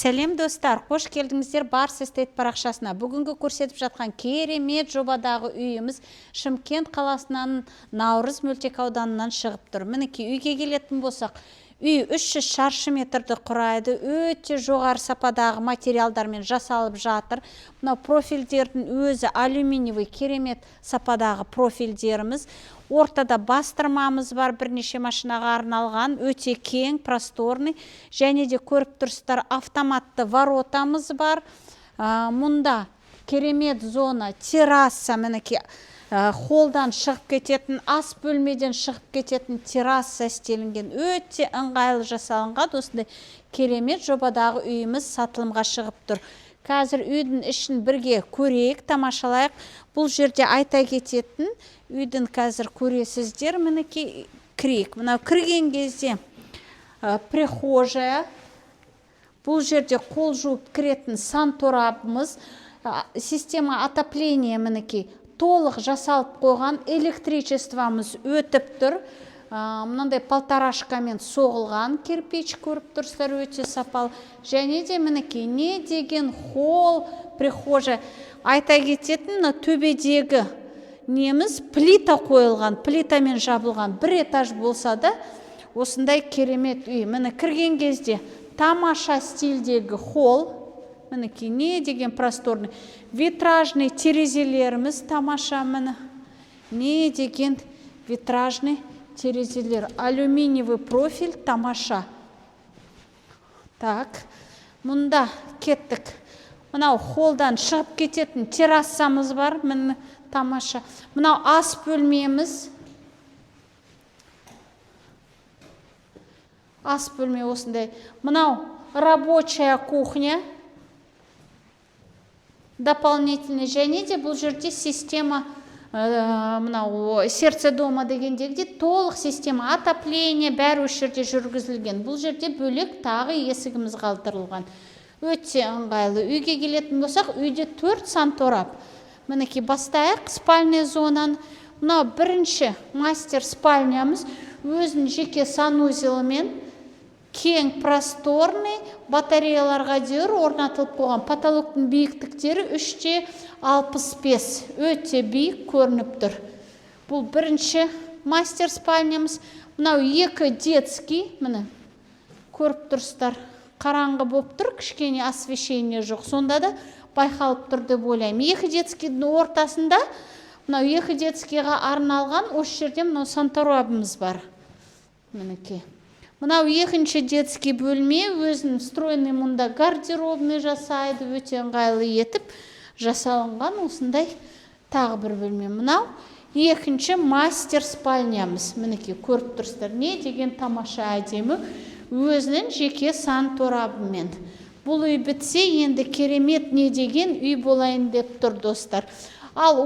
Сәлем достар, қош келдіңіздер Барс Эстейт парақшасына. Бүгінгі көрсетіп жатқан керемет жобадағы үйіміз Шымкент қаласынан Наурыз мөлтек ауданынан шығып тұр. Мінекей үйге келетін болсақ, үй 300 шаршы метрді құрайды, өте жоғары сападағы материалдармен жасалып жатыр. Мына профильдердің өзі алюминиевый керемет сападағы профильдеріміз. Ортада бастырмамыз бар, бірнеше машинаға арналған, өте кең, просторный, және де көріп тұрсыздар автоматты воротамыз бар. Мұнда керемет зона, терраса, мінекей холдан шығып кететін, ас бөлмеден шығып кететін терраса істелінген, өте ыңғайлы жасалынған осындай керемет жобадағы үйіміз сатылымға шығып тұр. Қазір үйдің ішін бірге көрейік, тамашалайық. Бұл жерде айта кететін, үйдің қазір көресіздер, мінекей кірейік. Мынау кірген кезде прихожая, бұл жерде қол жуып кіретін санторабымыз, система отопления мінекей толық жасалып қойған, электричествомыз өтіп тұр. Мынандай полторашкамен соғылған кирпич көріп тұрсыздар, өте сапалы. Және де мінекей не деген холл, прихожа. Айта кететін, төбедегі неміз плита қойылған, плитамен жабылған. Бір этаж болса да, осындай керемет үй. Міне кірген кезде тамаша стильдегі холл, мінекей не деген просторный. Витражный терезелеріміз тамаша, міне не деген витражный терезелер, алюминиевый профиль, тамаша. Так, мұнда кеттік. Мынау холдан шығып кететін террасамыз бар, міне тамаша. Мынау ас бөлмеміз. Ас бөлме осындай. Мынау рабочая кухня. Дополнительный, және де бұл жерде система мынау сердце дома дегендегіде толық система отопление бәрі осы жерде жүргізілген. Бұл жерде бөлек тағы есігіміз қалдырылған. Өте ыңғайлы. Үйге келетін болсақ, үйде 4 санторап. Мінекей бастайық спальный зонаны. Мынау бірінші мастер спальнямыз, өзінің жеке санузелімен, кең просторный, батареяларға дейін орнатылып қойған. Потолоктың биіктіктері 3,65, өте биік көрініп тұр. Бұл бірінші мастер спальнямыз. Мынау екі детский, міне көріп тұрсыздар, қараңғы болып тұр, кішкене освещение жоқ. Сонда да байқалып тұр деп ойлаймын. Екі детскийдің ортасында, мынау екі детскийға арналған, осы жерде мынау санторабымыз бар. Мінекей. Мынау екінші детский бөлме, өзінің встроенный мұнда гардеробный жасайды, өте ыңғайлы етіп жасалынған осындай тағы бір бөлме. Мынау екінші мастер спальнямыз. Мінекей көріп тұрсыздар, не деген тамаша әдемі, өзінің жеке санторабымен. Бұл үй бітсе, енді керемет не деген үй болайын деп тұр достар. Ал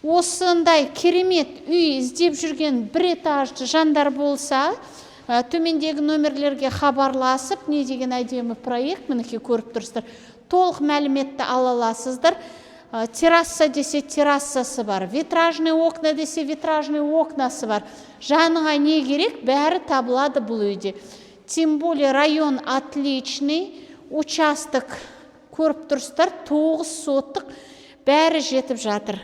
осындай керемет үй іздеп жүрген бір этажды жандар болса, төмендегі нөмірлерге хабарласып, не деген әдемі проект, мінекей көріп тұрсыздар. Толық мәліметті ала аласыздар. Терраса десе террасасы бар, витражный окна десе витражный окнасы бар. Жаныңа не керек, бәрі табылады бұл үйде. Тем более район отличный, участок көріп тұрсыздар, 9 соттық, бәрі жетіп жатыр.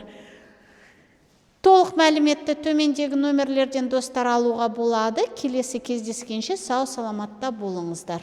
Толық мәліметті төмендегі нөмірлерден достар алуға болады. Келесі кездескенше сау саламатта болыңыздар.